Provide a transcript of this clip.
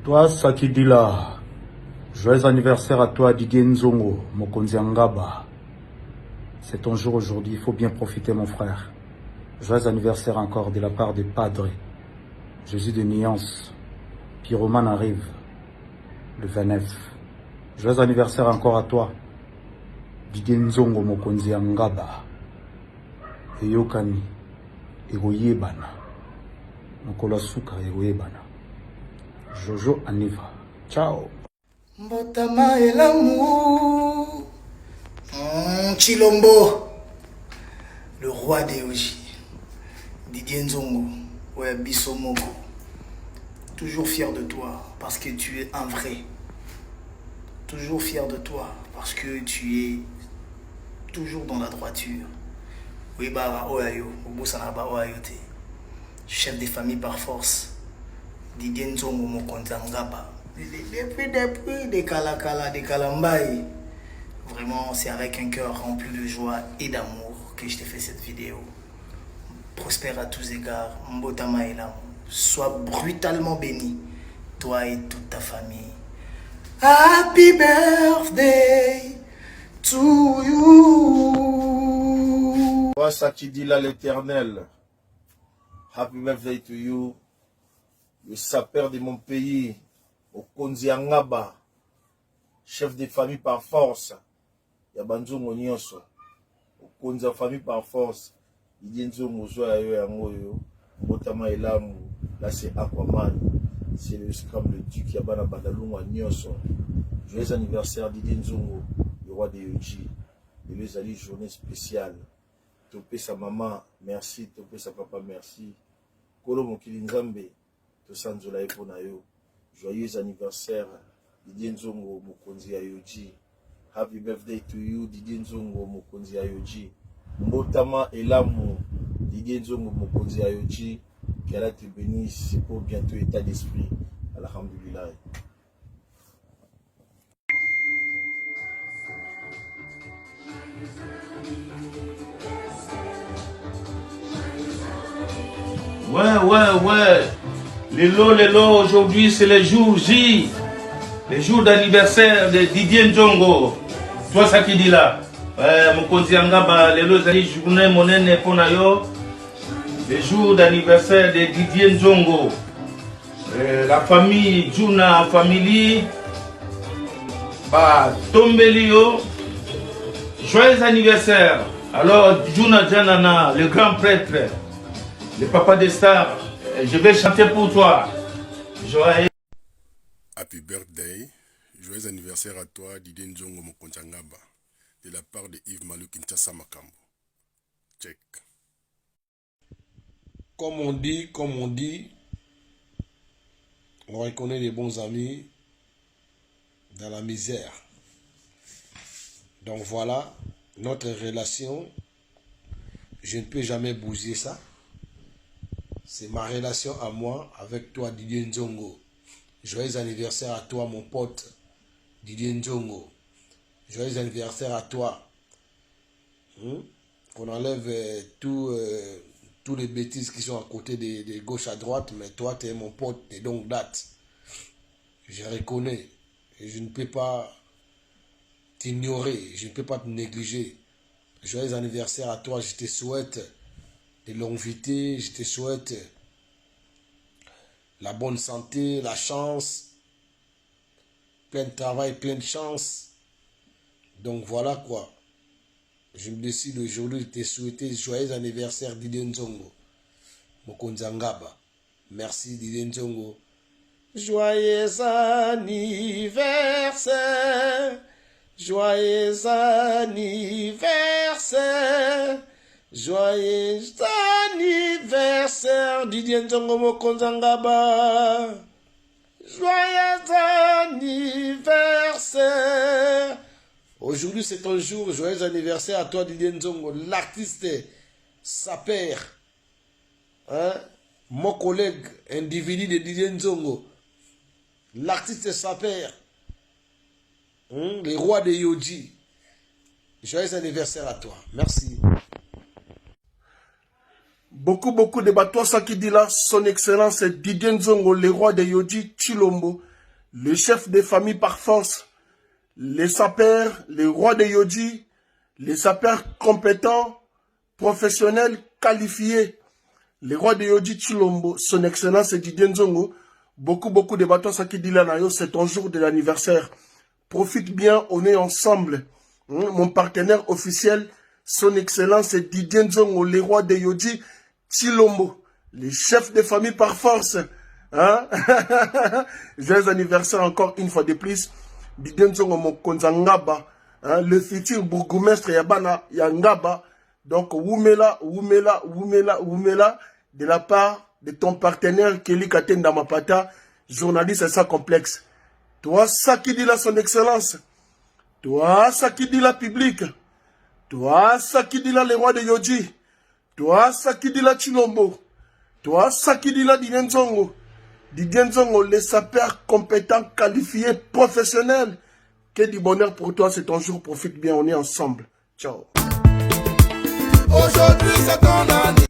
Toi, Sakidila, joyeux anniversaire à toi, Didier Nzongo, Mokonzi Ngaba. C'est ton jour aujourd'hui, il faut bien profiter, mon frère. Joyeux anniversaire encore de la part des padres. Jésus de Nyans, Pyroman arrive le 29. Joyeux anniversaire encore à toi, Didier Nzongo, Mokonzi Ngaba. Eyokani, Egoyebana, Mokola Suka, Egoyebana. Jojo Aniva. Ciao. Mbotama Elamu. Chilombo. Le roi des Oji. Didier Nzongo. Ouais, Bissomoko. Toujours fier de toi parce que tu es un vrai. Toujours fier de toi parce que tu es toujours dans la droiture. Oui, bah, Oayo. Obosanaba Oayo te. Chef des familles par force. Didier Nzongo Mokonzi Ngaba. Depuis des Kalakala, des Kalambaye. Vraiment, c'est avec un cœur rempli de joie et d'amour que je t'ai fait cette vidéo. Prospère à tous égards. Mbotama Elam. Sois brutalement béni. Toi et toute ta famille. Happy birthday to you. Toi, Sakidila l'Éternel. Happy birthday to you. Le sapeur de mon pays, Mokonzi Ngaba, chef de famille par force, Yabanzongo Nyonso, Mokonzi en famille par force, Didier Nzongo Zoayo Yangoyo, Mbotama Elamu, là c'est Aquaman, c'est le scram, le duc Yabana Badalunga Nyonso. Joyeux anniversaire Didier Nzongo, le roi des Yoji, et les alliés journée spéciale. Topé sa maman, merci, topé sa papa, merci. Kolo Mokili Nzambe. Joyeux anniversaire Didier Nzongo Mokonzi Ayoji. Happy birthday to you Didier Nzongo Mokonzi Ayoji. Mbotama Elamu Didier Nzongo Mokonzi Ayoji. Qu'Allah te bénisse pour bientôt état d'esprit. Alhamdulillah. Ouais. Lélo, aujourd'hui c'est le jour J, le jour d'anniversaire de Didier Nzongo. Toi, ça qui dit là. Mokonzi Ngaba, lélo, c'est journée monnaie pour yo. Le jour d'anniversaire de Didier Nzongo. La famille Juna Family, Tombelio. Joyeux anniversaire. Alors, Juna Janana, le grand prêtre, le papa des stars. Je vais chanter pour toi. Joyeux. Happy birthday. Joyeux anniversaire à toi, Didier Nzongo Mokonzi Ngaba, de la part de Yves Malou Kinshasa Makambo. Check. Comme on dit, on reconnaît les bons amis dans la misère. Donc voilà, notre relation, je ne peux jamais bouger ça. C'est ma relation à moi avec toi, Didier Nzongo. Joyeux anniversaire à toi, mon pote, Didier Nzongo. Joyeux anniversaire à toi. On enlève tous les bêtises qui sont à côté de gauche à droite, mais toi, tu es mon pote et donc date. Je reconnais. Et je ne peux pas t'ignorer, je ne peux pas te négliger. Joyeux anniversaire à toi, je te souhaite de longévité, je te souhaite la bonne santé, la chance, plein de travail, plein de chance. Donc voilà quoi. Je me décide aujourd'hui de te souhaiter joyeux anniversaire Didier Nzongo Mokonzi Ngaba. Merci Didier Nzongo. Joyeux anniversaire, joyeux anniversaire. Joyeux anniversaire Didier Nzongo Mokonzi Ngaba. Joyeux anniversaire. Aujourd'hui c'est ton jour, joyeux anniversaire à toi Didier Nzongo, l'artiste Saper. Mon collègue individu de Didier Nzongo. L'artiste Saper. Le roi des Yoji. Joyeux anniversaire à toi. Merci. Beaucoup de bateaux, ça qui dit là, son excellence Didier Nzongo, le roi de Yoji Chilombo, les chefs des familles par force, les sapeurs, les rois de Yodji, les sapeurs compétents, professionnels, qualifiés, les rois de Yodji Chilombo, son excellence Didier Nzongo, beaucoup de bateaux qui dit là, c'est ton jour de l'anniversaire. Profite bien, on est ensemble. Mon partenaire officiel, son excellence Didier Nzongo, les rois de Yodji Chilombo, les chefs de famille par force. Hein? Joyeux anniversaire encore une fois de plus. Didier Nzongo Mokonza Ngaba, hein? Le futur bourgmestre Yabana Yangaba. Donc, Wumela, de la part de ton partenaire Kelly Katenda Mapata, journaliste sans complexe. Toi, ça qui dit là son excellence. Toi, ça qui dit la public. Toi, ça qui dit là les rois de Yodji. Toi, ça qui dit là Chilombo. Toi, ça qui dit là Didier Nzongo. Didier Nzongo, les sapeurs compétents, qualifiés, professionnels. Que du bonheur pour toi, c'est ton jour, profite bien, on est ensemble. Ciao. Aujourd'hui, c'est ton année.